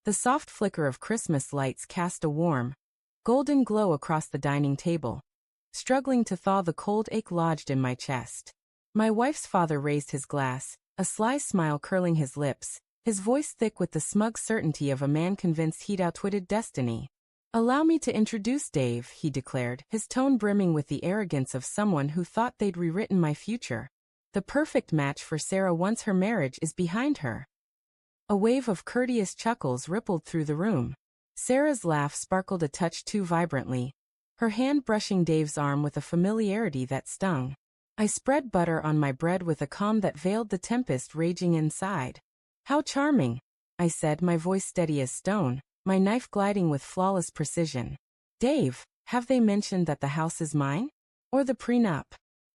The soft flicker of Christmas lights cast a warm, golden glow across the dining table. Struggling to thaw the cold ache lodged in my chest. My wife's father raised his glass, a sly smile curling his lips, his voice thick with the smug certainty of a man convinced he'd outwitted destiny. "Allow me to introduce Dave," he declared, his tone brimming with the arrogance of someone who thought they'd rewritten my future. "The perfect match for Sarah once her marriage is behind her." A wave of courteous chuckles rippled through the room. Sarah's laugh sparkled a touch too vibrantly, her hand brushing Dave's arm with a familiarity that stung. I spread butter on my bread with a calm that veiled the tempest raging inside. "How charming," I said, my voice steady as stone, my knife gliding with flawless precision. "Dave, have they mentioned that the house is mine? Or the prenup?"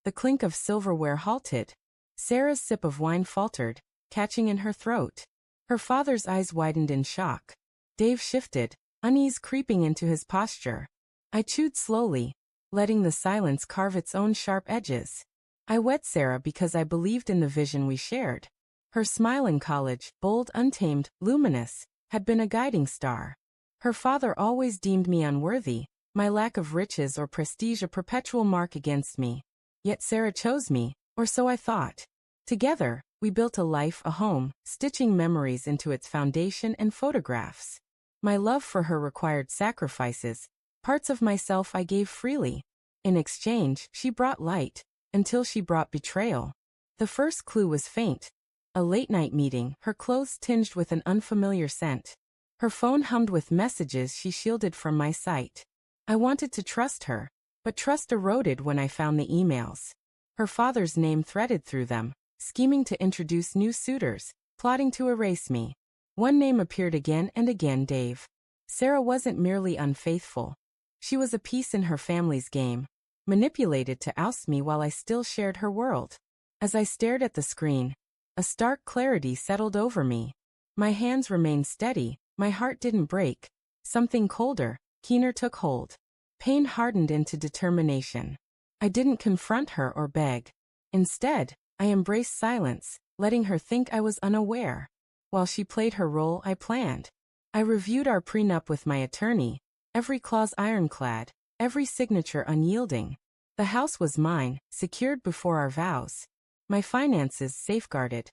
The clink of silverware halted. Sarah's sip of wine faltered, catching in her throat. Her father's eyes widened in shock. Dave shifted, unease creeping into his posture. I chewed slowly, letting the silence carve its own sharp edges. I wed Sarah because I believed in the vision we shared. Her smile in college, bold, untamed, luminous, had been a guiding star. Her father always deemed me unworthy, my lack of riches or prestige a perpetual mark against me. Yet Sarah chose me, or so I thought. Together, we built a life, a home, stitching memories into its foundation and photographs. My love for her required sacrifices, parts of myself I gave freely. In exchange, she brought light, until she brought betrayal. The first clue was faint. A late-night meeting, her clothes tinged with an unfamiliar scent. Her phone hummed with messages she shielded from my sight. I wanted to trust her, but trust eroded when I found the emails. Her father's name threaded through them, scheming to introduce new suitors, plotting to erase me. One name appeared again and again: Dave. Sarah wasn't merely unfaithful. She was a piece in her family's game, manipulated to oust me while I still shared her world. As I stared at the screen, a stark clarity settled over me. My hands remained steady, my heart didn't break. Something colder, keener took hold. Pain hardened into determination. I didn't confront her or beg. Instead, I embraced silence, letting her think I was unaware. While she played her role, I planned. I reviewed our prenup with my attorney, every clause ironclad, every signature unyielding. The house was mine, secured before our vows. My finances safeguarded.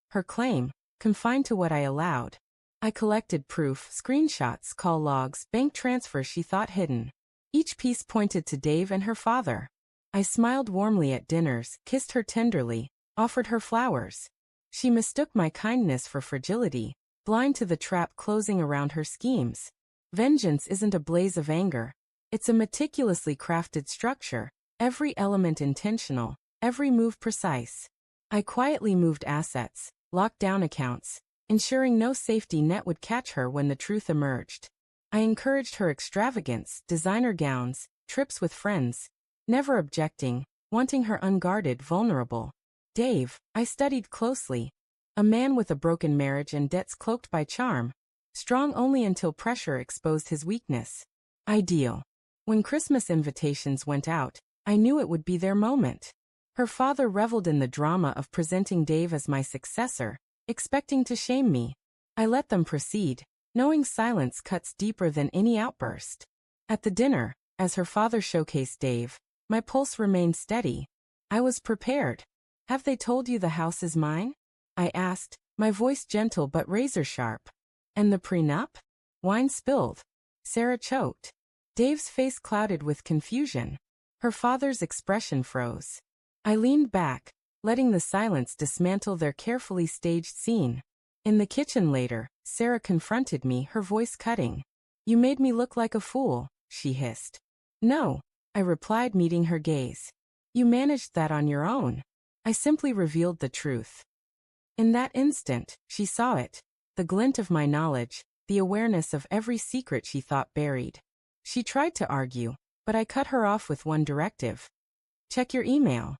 Her claim, confined to what I allowed. I collected proof, screenshots, call logs, bank transfers she thought hidden. Each piece pointed to Dave and her father. I smiled warmly at dinners, kissed her tenderly, offered her flowers. She mistook my kindness for fragility, blind to the trap closing around her schemes. Vengeance isn't a blaze of anger. It's a meticulously crafted structure, every element intentional, every move precise. I quietly moved assets, locked down accounts, ensuring no safety net would catch her when the truth emerged. I encouraged her extravagance, designer gowns, trips with friends, never objecting, wanting her unguarded, vulnerable. Dave, I studied closely. A man with a broken marriage and debts cloaked by charm. Strong only until pressure exposed his weakness. Ideal. When Christmas invitations went out, I knew it would be their moment. Her father reveled in the drama of presenting Dave as my successor, expecting to shame me. I let them proceed, knowing silence cuts deeper than any outburst. At the dinner, as her father showcased Dave, my pulse remained steady. I was prepared. "Have they told you the house is mine?" I asked, my voice gentle but razor-sharp. "And the prenup?" Wine spilled. Sarah choked. Dave's face clouded with confusion. Her father's expression froze. I leaned back, letting the silence dismantle their carefully staged scene. In the kitchen later, Sarah confronted me, her voice cutting. "You made me look like a fool," she hissed. "No," I replied, meeting her gaze. "You managed that on your own." I simply revealed the truth. In that instant, she saw it. The glint of my knowledge, the awareness of every secret she thought buried. She tried to argue, but I cut her off with one directive. "Check your email."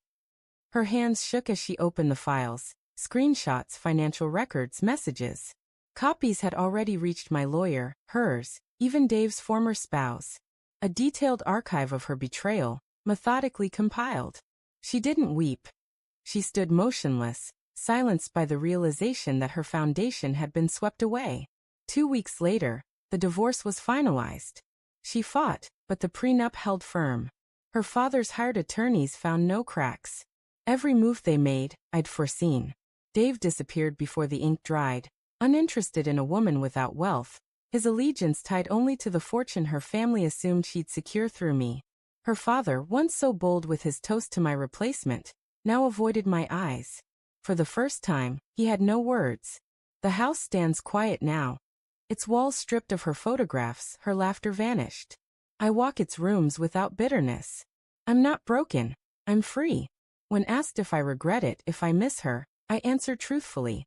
Her hands shook as she opened the files. Screenshots, financial records, messages. Copies had already reached my lawyer, hers, even Dave's former spouse. A detailed archive of her betrayal, methodically compiled. She didn't weep. She stood motionless, silenced by the realization that her foundation had been swept away. 2 weeks later, the divorce was finalized. She fought, but the prenup held firm. Her father's hired attorneys found no cracks. Every move they made, I'd foreseen. Dave disappeared before the ink dried, uninterested in a woman without wealth, his allegiance tied only to the fortune her family assumed she'd secure through me. Her father, once so bold with his toast to my replacement, now avoided my eyes. For the first time, he had no words. The house stands quiet now. Its walls stripped of her photographs, her laughter vanished. I walk its rooms without bitterness. I'm not broken. I'm free. When asked if I regret it, if I miss her, I answer truthfully.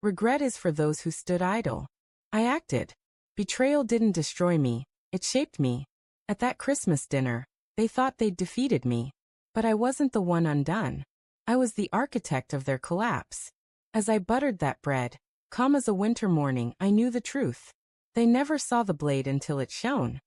Regret is for those who stood idle. I acted. Betrayal didn't destroy me, it shaped me. At that Christmas dinner, they thought they'd defeated me. But I wasn't the one undone. I was the architect of their collapse. As I buttered that bread, calm as a winter morning, I knew the truth. They never saw the blade until it shone.